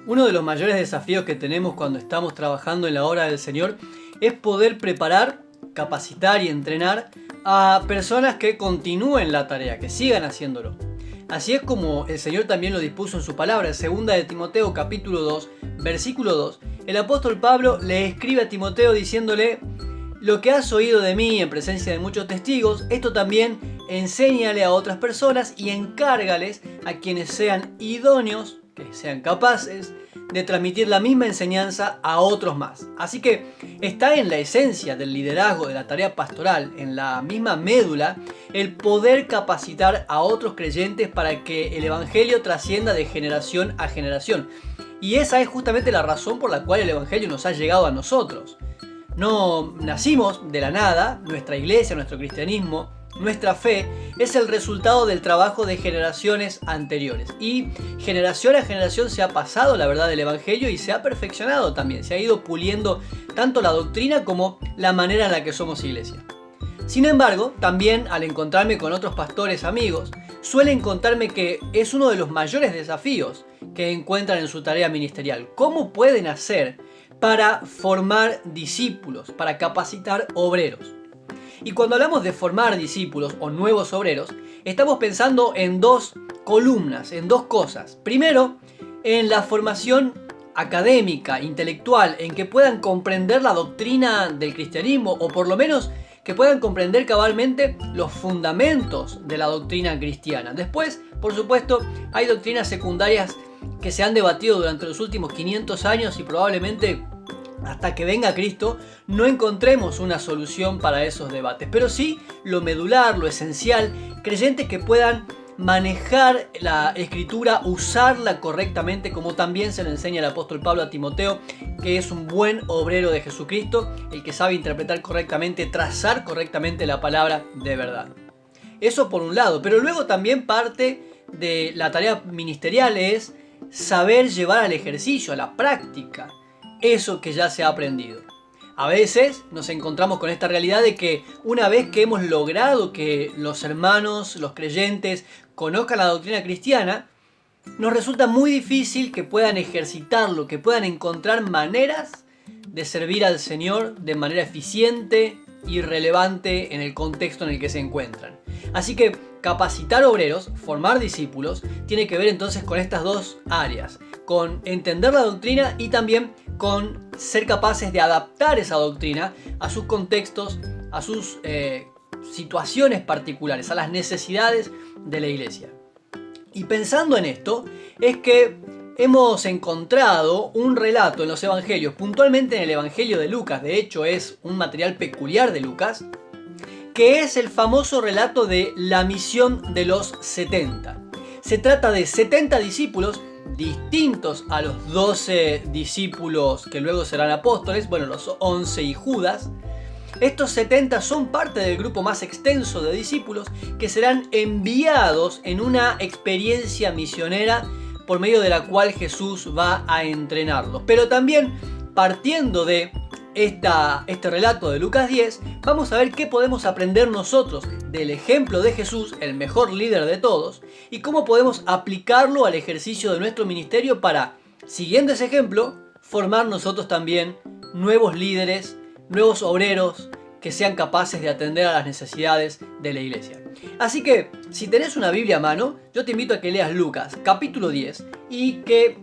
Uno de los mayores desafíos que tenemos cuando estamos trabajando en la obra del Señor es poder preparar, capacitar y entrenar a personas que continúen la tarea, que sigan haciéndolo. Así es como el Señor también lo dispuso en su palabra. En 2 de Timoteo capítulo 2, versículo 2, el apóstol Pablo le escribe a Timoteo diciéndole: lo que has oído de mí en presencia de muchos testigos, esto también enséñale a otras personas y encárgales a quienes sean idóneos, que sean capaces de transmitir la misma enseñanza a otros más. Así que está en la esencia del liderazgo de la tarea pastoral, en la misma médula, el poder capacitar a otros creyentes para que el evangelio trascienda de generación a generación. Y esa es justamente la razón por la cual el evangelio nos ha llegado a nosotros. No nacimos de la nada. Nuestra iglesia, nuestro cristianismo, nuestra fe es el resultado del trabajo de generaciones anteriores. Y generación a generación se ha pasado la verdad del evangelio y se ha perfeccionado también. Se ha ido puliendo tanto la doctrina como la manera en la que somos iglesia. Sin embargo, también al encontrarme con otros pastores amigos, suelen contarme que es uno de los mayores desafíos que encuentran en su tarea ministerial. ¿Cómo pueden hacer para formar discípulos, para capacitar obreros? Y cuando hablamos de formar discípulos o nuevos obreros, estamos pensando en dos columnas, en dos cosas. Primero, en la formación académica, intelectual, en que puedan comprender la doctrina del cristianismo, o por lo menos que puedan comprender cabalmente los fundamentos de la doctrina cristiana. Después, por supuesto, hay doctrinas secundarias que se han debatido durante los últimos 500 años y probablemente hasta que venga Cristo no encontremos una solución para esos debates. Pero sí lo medular, lo esencial, creyentes que puedan manejar la escritura, usarla correctamente, como también se lo enseña el apóstol Pablo a Timoteo, que es un buen obrero de Jesucristo, el que sabe interpretar correctamente, trazar correctamente la palabra de verdad. Eso por un lado, pero luego también parte de la tarea ministerial es saber llevar al ejercicio, a la práctica, eso que ya se ha aprendido. A veces nos encontramos con esta realidad de que una vez que hemos logrado que los hermanos, los creyentes, conozcan la doctrina cristiana, nos resulta muy difícil que puedan ejercitarlo, que puedan encontrar maneras de servir al Señor de manera eficiente y relevante en el contexto en el que se encuentran. Así que capacitar obreros, formar discípulos, tiene que ver entonces con estas dos áreas, con entender la doctrina y también con ser capaces de adaptar esa doctrina a sus contextos, a sus situaciones particulares, a las necesidades de la iglesia. Y pensando en esto, es que hemos encontrado un relato en los evangelios, puntualmente en el evangelio de Lucas, de hecho es un material peculiar de Lucas, que es el famoso relato de la misión de los 70. Se trata de 70 discípulos distintos a los 12 discípulos que luego serán apóstoles, bueno, los 11 y Judas. Estos 70 son parte del grupo más extenso de discípulos que serán enviados en una experiencia misionera por medio de la cual Jesús va a entrenarlos. Pero también partiendo de este relato de Lucas 10, vamos a ver qué podemos aprender nosotros del ejemplo de Jesús, el mejor líder de todos, y cómo podemos aplicarlo al ejercicio de nuestro ministerio para, siguiendo ese ejemplo, formar nosotros también nuevos líderes, nuevos obreros que sean capaces de atender a las necesidades de la iglesia. Así que, si tenés una Biblia a mano, yo te invito a que leas Lucas capítulo 10 y que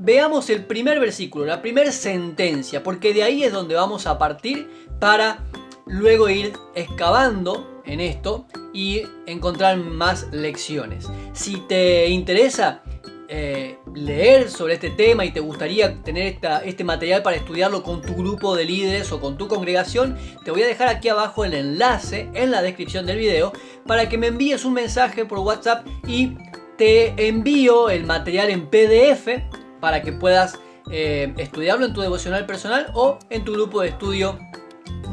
veamos el primer versículo, la primera sentencia, porque de ahí es donde vamos a partir para luego ir excavando en esto y encontrar más lecciones. Si te interesa leer sobre este tema y te gustaría tener este material para estudiarlo con tu grupo de líderes o con tu congregación, te voy a dejar aquí abajo el enlace en la descripción del video para que me envíes un mensaje por WhatsApp y te envío el material en PDF para que puedas estudiarlo en tu devocional personal o en tu grupo de estudio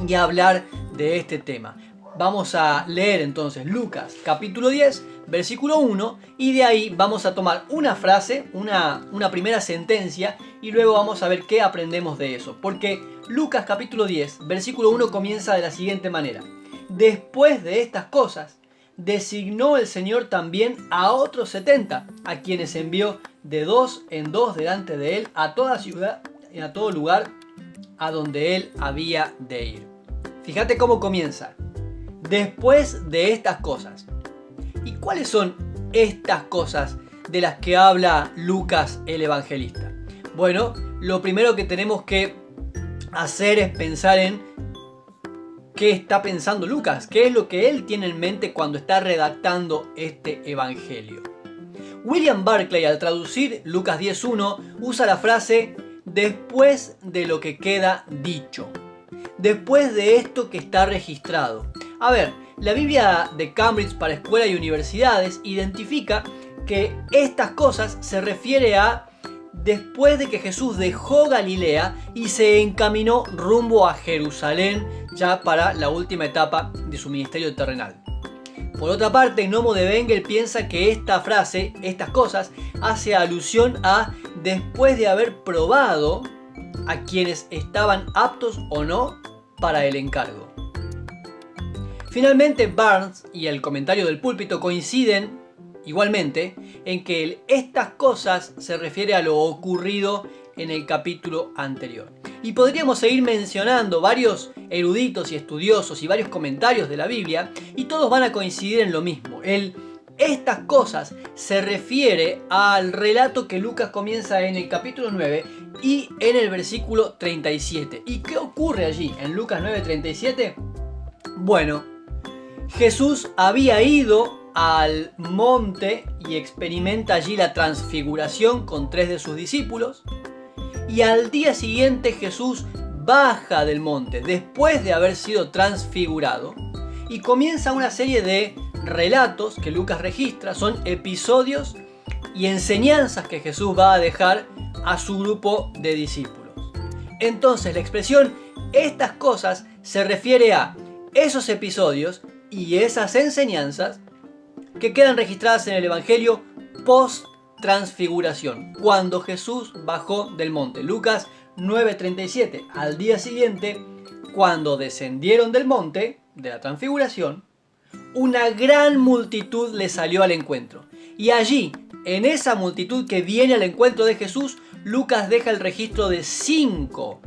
y hablar de este tema. Vamos a leer entonces Lucas capítulo 10, versículo 1, y de ahí vamos a tomar una frase, una primera sentencia, y luego vamos a ver qué aprendemos de eso. Porque Lucas capítulo 10, versículo 1 comienza de la siguiente manera: después de estas cosas, designó el Señor también a otros 70, a quienes envió de 2 en 2 delante de él a toda ciudad y a todo lugar a donde él había de ir. Fíjate cómo comienza. Después de estas cosas. ¿Y cuáles son estas cosas de las que habla Lucas el evangelista? Bueno, lo primero que tenemos que hacer es pensar en qué está pensando Lucas, qué es lo que él tiene en mente cuando está redactando este evangelio. William Barclay, al traducir Lucas 10:1, usa la frase después de lo que queda dicho, después de esto que está registrado. A ver, la Biblia de Cambridge para escuela y universidades identifica que estas cosas se refiere a después de que Jesús dejó Galilea y se encaminó rumbo a Jerusalén ya para la última etapa de su ministerio terrenal. Por otra parte, Nomo de Bengel piensa que esta frase, estas cosas, hace alusión a después de haber probado a quienes estaban aptos o no para el encargo. Finalmente, Barnes y el comentario del púlpito coinciden igualmente en que estas cosas se refiere a lo ocurrido en el capítulo anterior. Y podríamos seguir mencionando varios eruditos y estudiosos y varios comentarios de la Biblia y todos van a coincidir en lo mismo. Estas cosas se refiere al relato que Lucas comienza en el capítulo 9 y en el versículo 37. ¿Y qué ocurre allí en Lucas 9:37? Bueno, Jesús había ido al monte y experimenta allí la transfiguración con 3 de sus discípulos. Y al día siguiente Jesús baja del monte después de haber sido transfigurado y comienza una serie de relatos que Lucas registra. Son episodios y enseñanzas que Jesús va a dejar a su grupo de discípulos. Entonces la expresión estas cosas se refiere a esos episodios y esas enseñanzas que quedan registradas en el Evangelio post-transfiguración, cuando Jesús bajó del monte. Lucas 9:37. Al día siguiente, cuando descendieron del monte de la transfiguración, una gran multitud le salió al encuentro. Y allí, en esa multitud que viene al encuentro de Jesús, Lucas deja el registro de cinco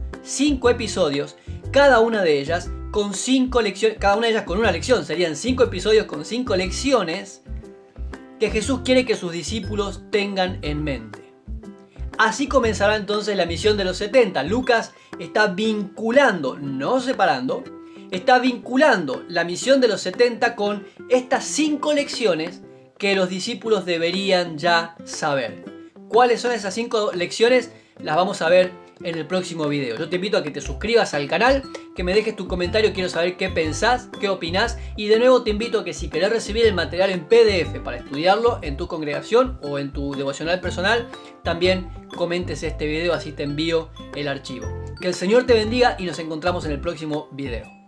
episodios, cada una de ellas con 5 lecciones, cada una de ellas con una lección. Serían 5 episodios con 5 lecciones que Jesús quiere que sus discípulos tengan en mente. Así comenzará entonces la misión de los 70. Lucas está vinculando, no separando, está vinculando la misión de los 70 con estas 5 lecciones que los discípulos deberían ya saber. ¿Cuáles son esas 5 lecciones? Las vamos a ver en el próximo video. Yo te invito a que te suscribas al canal, que me dejes tu comentario, quiero saber qué pensás, qué opinás, y de nuevo te invito a que si querés recibir el material en PDF para estudiarlo en tu congregación o en tu devocional personal, también comentes este video, así te envío el archivo. Que el Señor te bendiga y nos encontramos en el próximo video.